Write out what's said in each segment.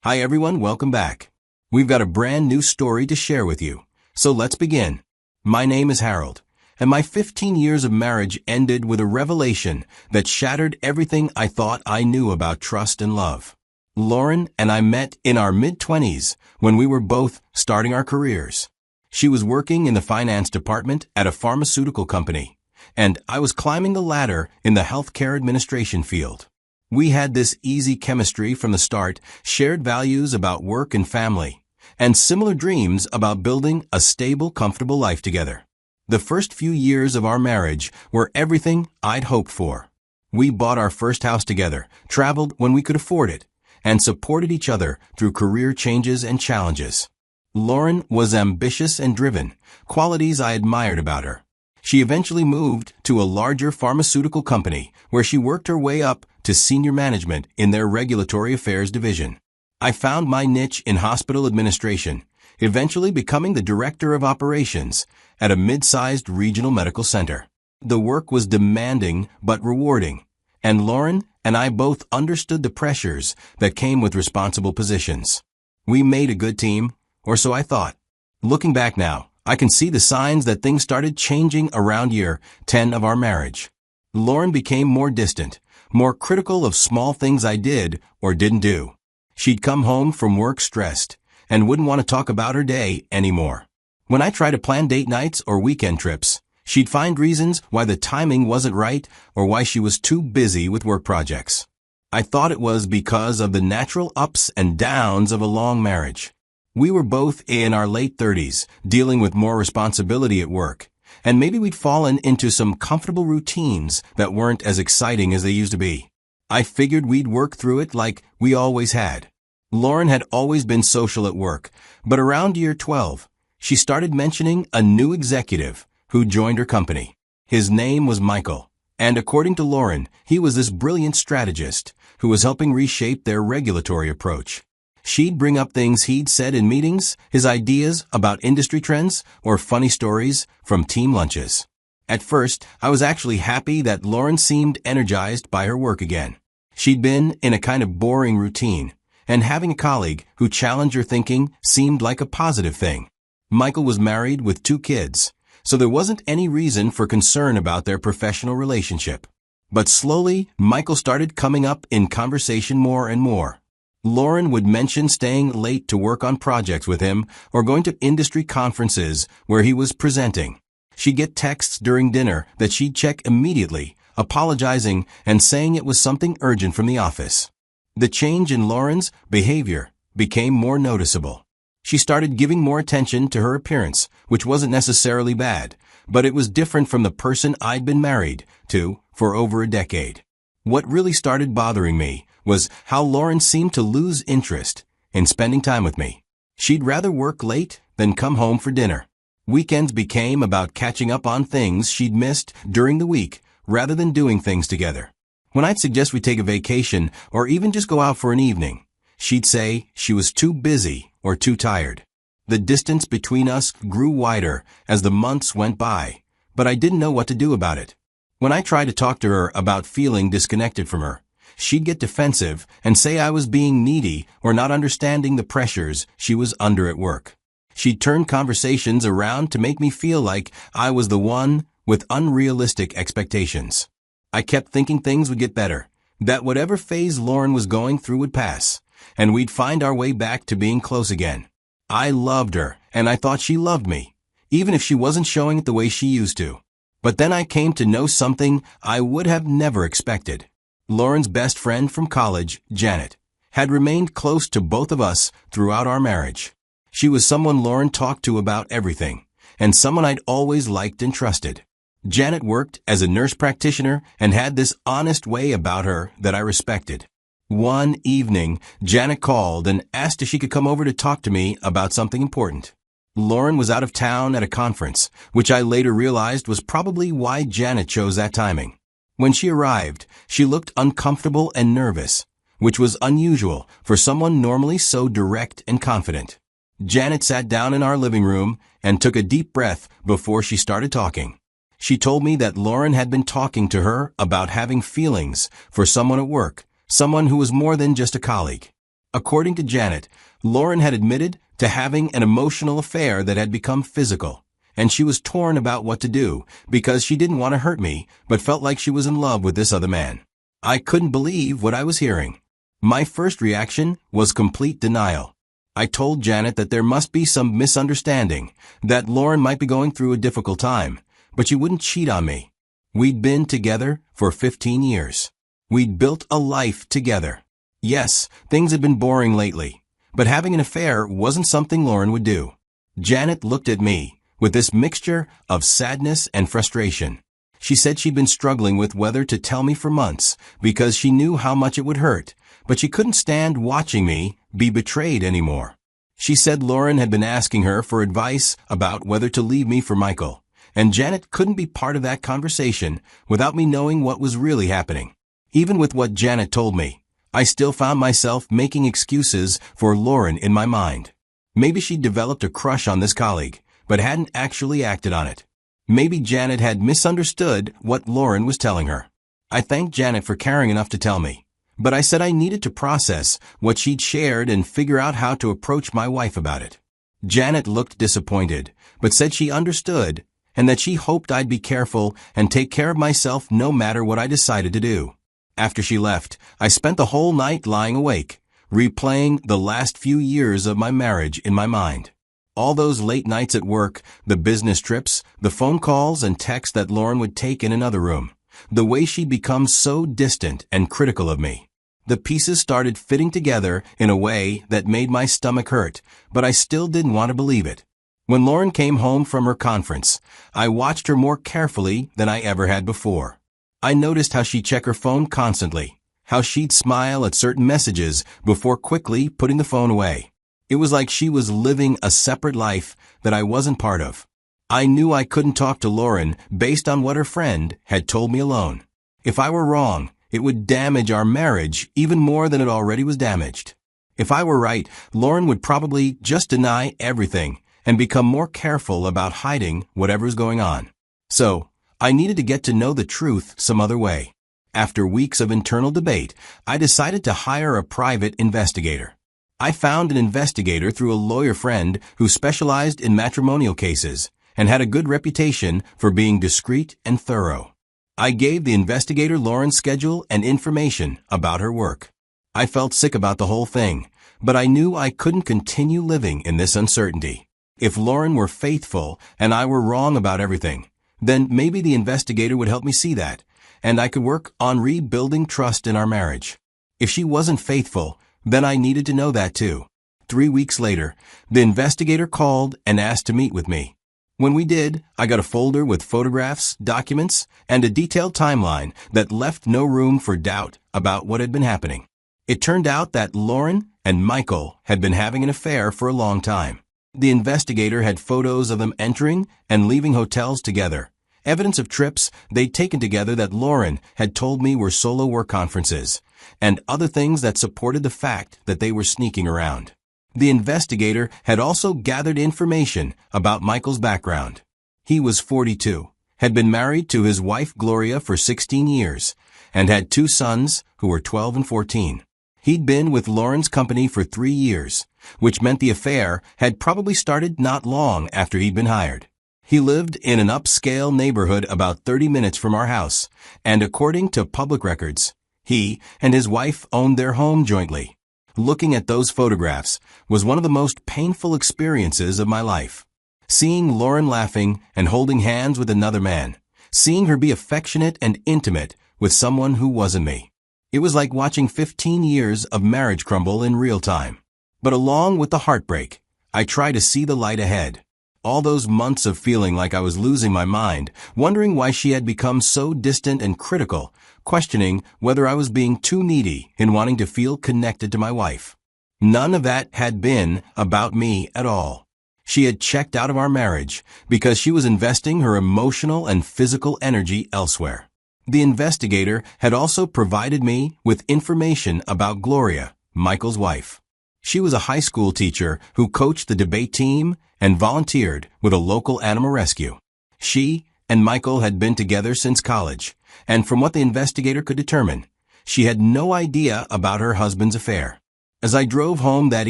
Hi everyone, welcome back. We've got a brand new story to share with you, so let's begin. My name is Harold, and my 15 years of marriage ended with a revelation that shattered everything I thought I knew about trust and love. Lauren and I met in our mid-20s when we were both starting our careers. She was working in the finance department at a pharmaceutical company, and I was climbing the ladder in the healthcare administration field. We had this easy chemistry from the start, shared values about work and family, and similar dreams about building a stable, comfortable life together. The first few years of our marriage were everything I'd hoped for. We bought our first house together, traveled when we could afford it, and supported each other through career changes and challenges. Lauren was ambitious and driven, qualities I admired about her. She eventually moved to a larger pharmaceutical company where she worked her way up to senior management in their regulatory affairs division. I found my niche in hospital administration, eventually becoming the director of operations at a mid-sized regional medical center. The work was demanding but rewarding, and Lauren and I both understood the pressures that came with responsible positions. We made a good team, or so I thought. Looking back now, I can see the signs that things started changing around year 10 of our marriage. Lauren became more distant, more critical of small things I did or didn't do. She'd come home from work stressed and wouldn't want to talk about her day anymore. When I tried to plan date nights or weekend trips, she'd find reasons why the timing wasn't right or why she was too busy with work projects. I thought it was because of the natural ups and downs of a long marriage. We were both in our late 30s, dealing with more responsibility at work, and maybe we'd fallen into some comfortable routines that weren't as exciting as they used to be. I figured we'd work through it like we always had. Lauren had always been social at work, but around year 12, she started mentioning a new executive who joined her company. His name was Michael, and according to Lauren, he was this brilliant strategist who was helping reshape their regulatory approach. She'd bring up things he'd said in meetings, his ideas about industry trends, or funny stories from team lunches. At first, I was actually happy that Lauren seemed energized by her work again. She'd been in a kind of boring routine, and having a colleague who challenged her thinking seemed like a positive thing. Michael was married with 2 kids, so there wasn't any reason for concern about their professional relationship. But slowly, Michael started coming up in conversation more and more. Lauren would mention staying late to work on projects with him or going to industry conferences where he was presenting. She'd get texts during dinner that she'd check immediately, apologizing and saying it was something urgent from the office. The change in Lauren's behavior became more noticeable. She started giving more attention to her appearance, which wasn't necessarily bad, but it was different from the person I'd been married to for over a decade. What really started bothering me was how Lauren seemed to lose interest in spending time with me. She'd rather work late than come home for dinner. Weekends became about catching up on things she'd missed during the week rather than doing things together. When I'd suggest we take a vacation or even just go out for an evening, she'd say she was too busy or too tired. The distance between us grew wider as the months went by, but I didn't know what to do about it. When I tried to talk to her about feeling disconnected from her, she'd get defensive and say I was being needy or not understanding the pressures she was under at work. She'd turn conversations around to make me feel like I was the one with unrealistic expectations. I kept thinking things would get better, that whatever phase Lauren was going through would pass, and we'd find our way back to being close again. I loved her, and I thought she loved me, even if she wasn't showing it the way she used to. But then I came to know something I would have never expected. Lauren's best friend from college, Janet, had remained close to both of us throughout our marriage. She was someone Lauren talked to about everything, and someone I'd always liked and trusted. Janet worked as a nurse practitioner and had this honest way about her that I respected. One evening, Janet called and asked if she could come over to talk to me about something important. Lauren was out of town at a conference, which I later realized was probably why Janet chose that timing. When she arrived, she looked uncomfortable and nervous, which was unusual for someone normally so direct and confident. Janet sat down in our living room and took a deep breath before she started talking. She told me that Lauren had been talking to her about having feelings for someone at work, someone who was more than just a colleague. According to Janet, Lauren had admitted to having an emotional affair that had become physical, and she was torn about what to do because she didn't want to hurt me but felt like she was in love with this other man. I couldn't believe what I was hearing. My first reaction was complete denial. I told Janet that there must be some misunderstanding, that Lauren might be going through a difficult time, but she wouldn't cheat on me. We'd been together for 15 years. We'd built a life together. Yes, things had been boring lately, but having an affair wasn't something Lauren would do. Janet looked at me with this mixture of sadness and frustration. She said she'd been struggling with whether to tell me for months because she knew how much it would hurt, but she couldn't stand watching me be betrayed anymore. She said Lauren had been asking her for advice about whether to leave me for Michael, and Janet couldn't be part of that conversation without me knowing what was really happening. Even with what Janet told me, I still found myself making excuses for Lauren in my mind. Maybe she'd developed a crush on this colleague, but hadn't actually acted on it. Maybe Janet had misunderstood what Lauren was telling her. I thanked Janet for caring enough to tell me, but I said I needed to process what she'd shared and figure out how to approach my wife about it. Janet looked disappointed, but said she understood and that she hoped I'd be careful and take care of myself no matter what I decided to do. After she left, I spent the whole night lying awake, replaying the last few years of my marriage in my mind. All those late nights at work, the business trips, the phone calls and texts that Lauren would take in another room, the way she'd become so distant and critical of me. The pieces started fitting together in a way that made my stomach hurt, but I still didn't want to believe it. When Lauren came home from her conference, I watched her more carefully than I ever had before. I noticed how she'd check her phone constantly, how she'd smile at certain messages before quickly putting the phone away. It was like she was living a separate life that I wasn't part of. I knew I couldn't talk to Lauren based on what her friend had told me alone. If I were wrong, it would damage our marriage even more than it already was damaged. If I were right, Lauren would probably just deny everything and become more careful about hiding whatever's going on. So, I needed to get to know the truth some other way. After weeks of internal debate, I decided to hire a private investigator. I found an investigator through a lawyer friend who specialized in matrimonial cases and had a good reputation for being discreet and thorough. I gave the investigator Lauren's schedule and information about her work. I felt sick about the whole thing, but I knew I couldn't continue living in this uncertainty. If Lauren were faithful and I were wrong about everything, then maybe the investigator would help me see that, and I could work on rebuilding trust in our marriage. If she wasn't faithful, then I needed to know that too. 3 weeks later, the investigator called and asked to meet with me. When we did, I got a folder with photographs, documents, and a detailed timeline that left no room for doubt about what had been happening. It turned out that Lauren and Michael had been having an affair for a long time. The investigator had photos of them entering and leaving hotels together, evidence of trips they'd taken together that Lauren had told me were solo work conferences, and other things that supported the fact that they were sneaking around. The investigator had also gathered information about Michael's background. He was 42, had been married to his wife Gloria for 16 years, and had 2 sons who were 12 and 14. He'd been with Lauren's company for 3 years, which meant the affair had probably started not long after he'd been hired. He lived in an upscale neighborhood about 30 minutes from our house, and according to public records, he and his wife owned their home jointly. Looking at those photographs was one of the most painful experiences of my life. Seeing Lauren laughing and holding hands with another man, seeing her be affectionate and intimate with someone who wasn't me. It was like watching 15 years of marriage crumble in real time. But along with the heartbreak, I tried to see the light ahead. All those months of feeling like I was losing my mind, wondering why she had become so distant and critical, questioning whether I was being too needy in wanting to feel connected to my wife. None of that had been about me at all. She had checked out of our marriage because she was investing her emotional and physical energy elsewhere. The investigator had also provided me with information about Gloria, Michael's wife. She was a high school teacher who coached the debate team and volunteered with a local animal rescue. She and Michael had been together since college, and from what the investigator could determine, she had no idea about her husband's affair. As I drove home that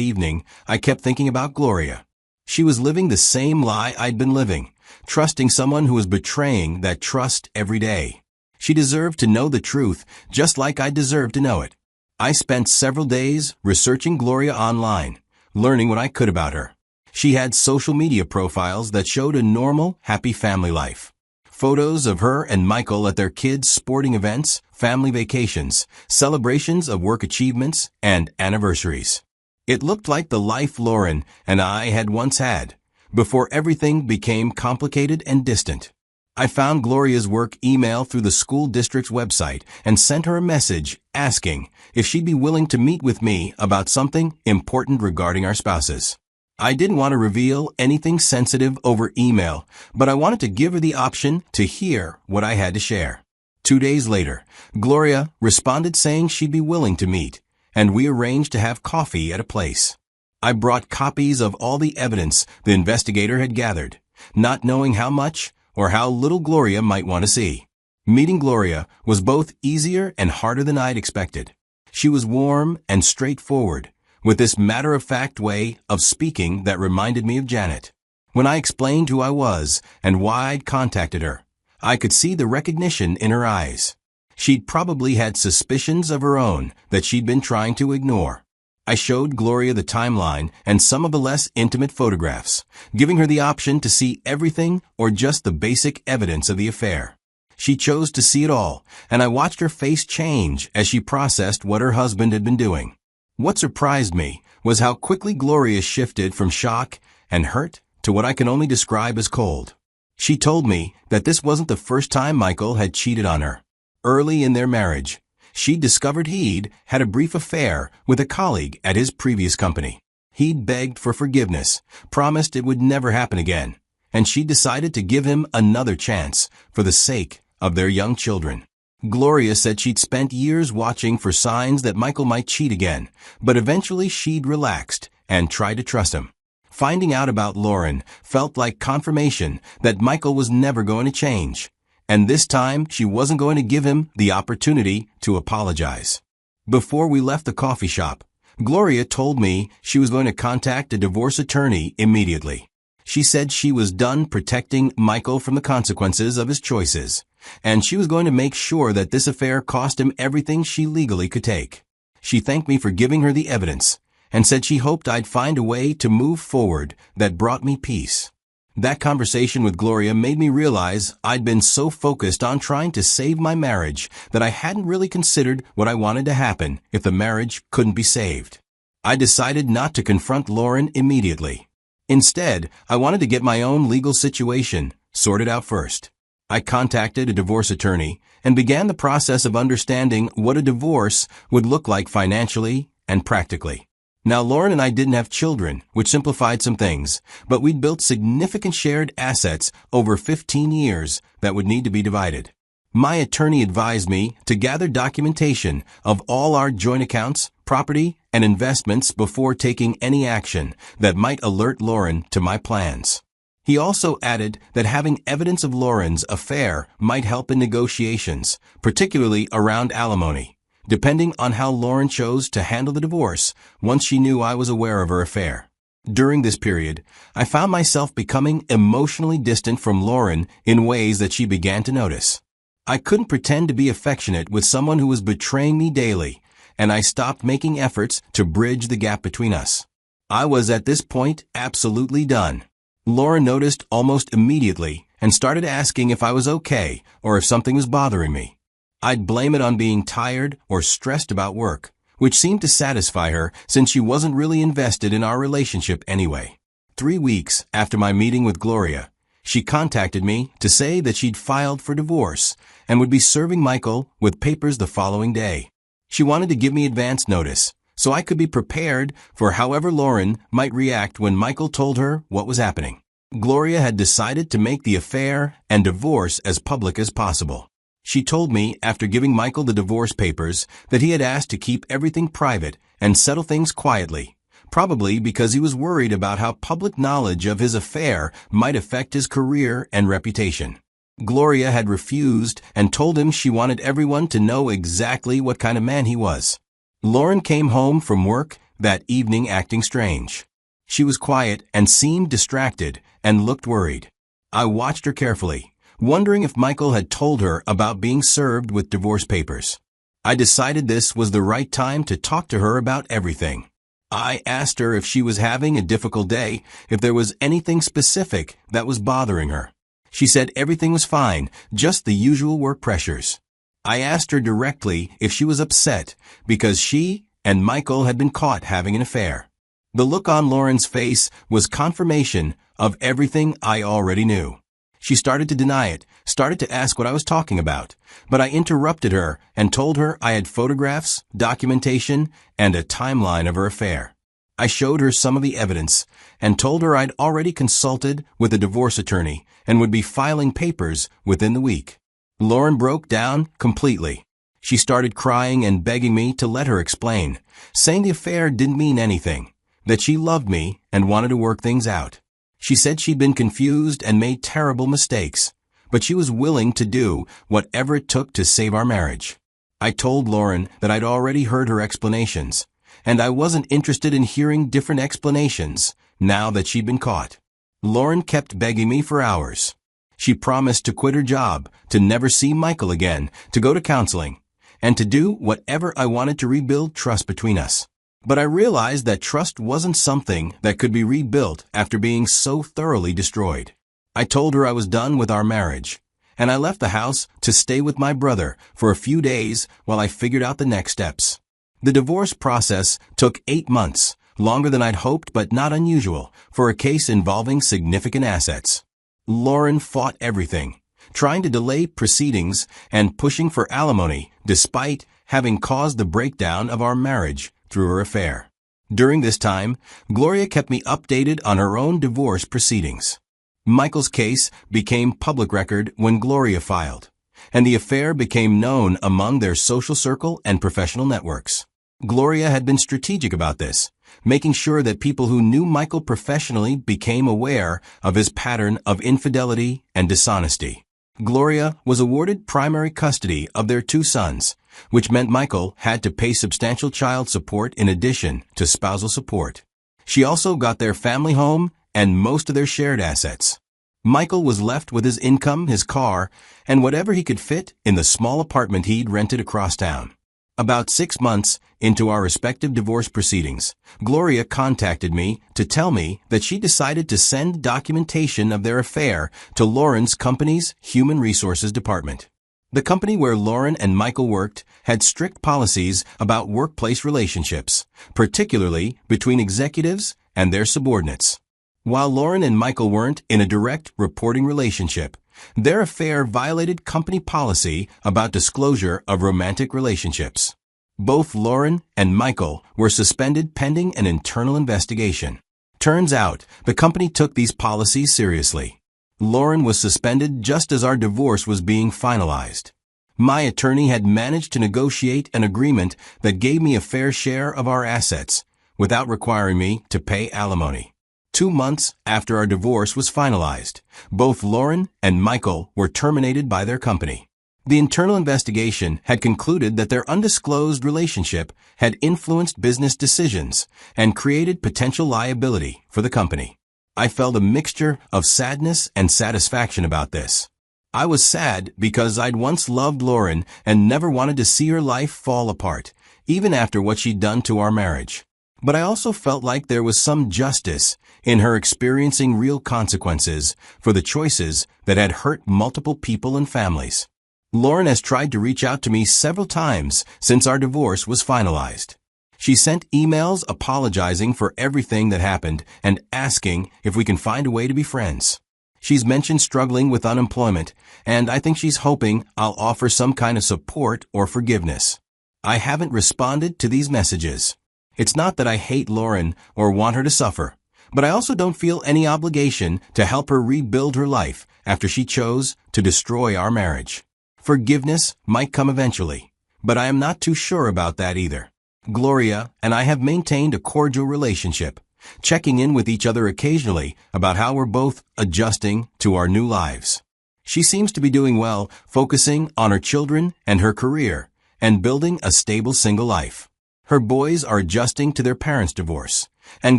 evening, I kept thinking about Gloria. She was living the same lie I'd been living, trusting someone who was betraying that trust every day. She deserved to know the truth, just like I deserved to know it. I spent several days researching Gloria online, learning what I could about her. She had social media profiles that showed a normal, happy family life. Photos of her and Michael at their kids' sporting events, family vacations, celebrations of work achievements, and anniversaries. It looked like the life Lauren and I had once had, before everything became complicated and distant. I found Gloria's work email through the school district's website and sent her a message asking if she'd be willing to meet with me about something important regarding our spouses. I didn't want to reveal anything sensitive over email, but I wanted to give her the option to hear what I had to share. 2 days later, Gloria responded saying she'd be willing to meet, and we arranged to have coffee at a place. I brought copies of all the evidence the investigator had gathered, not knowing how much or how little Gloria might want to see. Meeting Gloria was both easier and harder than I'd expected. She was warm and straightforward, with this matter-of-fact way of speaking that reminded me of Janet. When I explained who I was and why I'd contacted her, I could see the recognition in her eyes. She'd probably had suspicions of her own that she'd been trying to ignore. I showed Gloria the timeline and some of the less intimate photographs, giving her the option to see everything or just the basic evidence of the affair. She chose to see it all, and I watched her face change as she processed what her husband had been doing. What surprised me was how quickly Gloria shifted from shock and hurt to what I can only describe as cold. She told me that this wasn't the first time Michael had cheated on her. Early in their marriage, she discovered he'd had a brief affair with a colleague at his previous company. He'd begged for forgiveness, promised it would never happen again, and she decided to give him another chance for the sake of their young children. Gloria said she'd spent years watching for signs that Michael might cheat again, but eventually she'd relaxed and tried to trust him. Finding out about Lauren felt like confirmation that Michael was never going to change, and this time she wasn't going to give him the opportunity to apologize. Before we left the coffee shop, Gloria told me she was going to contact a divorce attorney immediately. She said she was done protecting Michael from the consequences of his choices, and she was going to make sure that this affair cost him everything she legally could take. She thanked me for giving her the evidence, and said she hoped I'd find a way to move forward that brought me peace. That conversation with Gloria made me realize I'd been so focused on trying to save my marriage that I hadn't really considered what I wanted to happen if the marriage couldn't be saved. I decided not to confront Lauren immediately. Instead, I wanted to get my own legal situation sorted out first. I contacted a divorce attorney and began the process of understanding what a divorce would look like financially and practically. Now, Lauren and I didn't have children, which simplified some things, but we'd built significant shared assets over 15 years that would need to be divided. My attorney advised me to gather documentation of all our joint accounts, property, and investments before taking any action that might alert Lauren to my plans. He also added that having evidence of Lauren's affair might help in negotiations, particularly around alimony, depending on how Lauren chose to handle the divorce once she knew I was aware of her affair. During this period, I found myself becoming emotionally distant from Lauren in ways that she began to notice. I couldn't pretend to be affectionate with someone who was betraying me daily, and I stopped making efforts to bridge the gap between us. I was at this point absolutely done. Lauren noticed almost immediately and started asking if I was okay or if something was bothering me. I'd blame it on being tired or stressed about work, which seemed to satisfy her since she wasn't really invested in our relationship anyway. 3 weeks after my meeting with Gloria, she contacted me to say that she'd filed for divorce and would be serving Michael with papers the following day. She wanted to give me advance notice so I could be prepared for however Lauren might react when Michael told her what was happening. Gloria had decided to make the affair and divorce as public as possible. She told me after giving Michael the divorce papers that he had asked to keep everything private and settle things quietly, probably because he was worried about how public knowledge of his affair might affect his career and reputation. Gloria had refused and told him she wanted everyone to know exactly what kind of man he was. Lauren came home from work that evening acting strange. She was quiet and seemed distracted and looked worried. I watched her carefully, wondering if Michael had told her about being served with divorce papers. I decided this was the right time to talk to her about everything. I asked her if she was having a difficult day, if there was anything specific that was bothering her. She said everything was fine, just the usual work pressures. I asked her directly if she was upset because she and Michael had been caught having an affair. The look on Lauren's face was confirmation of everything I already knew. She started to deny it, started to ask what I was talking about, but I interrupted her and told her I had photographs, documentation, and a timeline of her affair. I showed her some of the evidence and told her I'd already consulted with a divorce attorney and would be filing papers within the week. Lauren broke down completely. She started crying and begging me to let her explain, saying the affair didn't mean anything, that she loved me and wanted to work things out. She said she'd been confused and made terrible mistakes, but she was willing to do whatever it took to save our marriage. I told Lauren that I'd already heard her explanations, and I wasn't interested in hearing different explanations now that she'd been caught. Lauren kept begging me for hours. She promised to quit her job, to never see Michael again, to go to counseling, and to do whatever I wanted to rebuild trust between us. But I realized that trust wasn't something that could be rebuilt after being so thoroughly destroyed. I told her I was done with our marriage, and I left the house to stay with my brother for a few days while I figured out the next steps. The divorce process took 8 months, longer than I'd hoped but not unusual for a case involving significant assets. Lauren fought everything, trying to delay proceedings and pushing for alimony despite having caused the breakdown of our marriage through her affair. During this time, Gloria kept me updated on her own divorce proceedings. Michael's case became public record when Gloria filed, and the affair became known among their social circle and professional networks. Gloria had been strategic about this, making sure that people who knew Michael professionally became aware of his pattern of infidelity and dishonesty. Gloria was awarded primary custody of their 2 sons, which meant Michael had to pay substantial child support in addition to spousal support. She also got their family home and most of their shared assets. Michael was left with his income, his car, and whatever he could fit in the small apartment he'd rented across town. About 6 months into our respective divorce proceedings, Gloria contacted me to tell me that she decided to send documentation of their affair to Lauren's company's Human Resources Department. The company where Lauren and Michael worked had strict policies about workplace relationships, particularly between executives and their subordinates. While Lauren and Michael weren't in a direct reporting relationship, their affair violated company policy about disclosure of romantic relationships. Both Lauren and Michael were suspended pending an internal investigation. Turns out, the company took these policies seriously. Lauren was suspended just as our divorce was being finalized. My attorney had managed to negotiate an agreement that gave me a fair share of our assets, without requiring me to pay alimony. 2 months after our divorce was finalized, both Lauren and Michael were terminated by their company. The internal investigation had concluded that their undisclosed relationship had influenced business decisions and created potential liability for the company. I felt a mixture of sadness and satisfaction about this. I was sad because I'd once loved Lauren and never wanted to see her life fall apart, even after what she'd done to our marriage. But I also felt like there was some justice in her experiencing real consequences for the choices that had hurt multiple people and families. Lauren has tried to reach out to me several times since our divorce was finalized. She sent emails apologizing for everything that happened and asking if we can find a way to be friends. She's mentioned struggling with unemployment, and I think she's hoping I'll offer some kind of support or forgiveness. I haven't responded to these messages. It's not that I hate Lauren or want her to suffer, but I also don't feel any obligation to help her rebuild her life after she chose to destroy our marriage. Forgiveness might come eventually, but I am not too sure about that either. Gloria and I have maintained a cordial relationship, checking in with each other occasionally about how we're both adjusting to our new lives. She seems to be doing well, focusing on her children and her career, and building a stable single life. Her boys are adjusting to their parents' divorce, and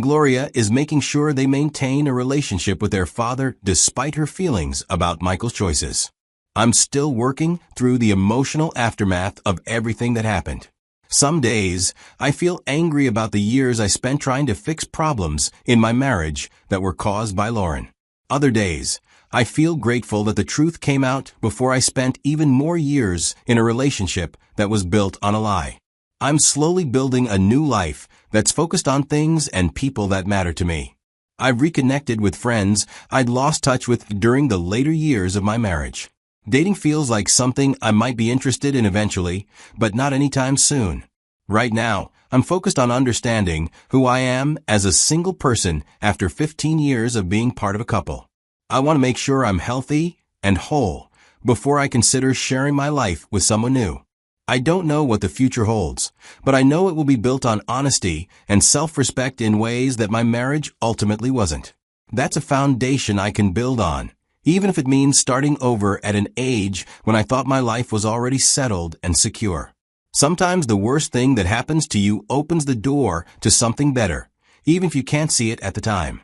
Gloria is making sure they maintain a relationship with their father despite her feelings about Michael's choices. I'm still working through the emotional aftermath of everything that happened. Some days, I feel angry about the years I spent trying to fix problems in my marriage that were caused by Lauren. Other days, I feel grateful that the truth came out before I spent even more years in a relationship that was built on a lie. I'm slowly building a new life that's focused on things and people that matter to me. I've reconnected with friends I'd lost touch with during the later years of my marriage. Dating feels like something I might be interested in eventually, but not anytime soon. Right now, I'm focused on understanding who I am as a single person after 15 years of being part of a couple. I want to make sure I'm healthy and whole before I consider sharing my life with someone new. I don't know what the future holds, but I know it will be built on honesty and self-respect in ways that my marriage ultimately wasn't. That's a foundation I can build on, even if it means starting over at an age when I thought my life was already settled and secure. Sometimes the worst thing that happens to you opens the door to something better, even if you can't see it at the time.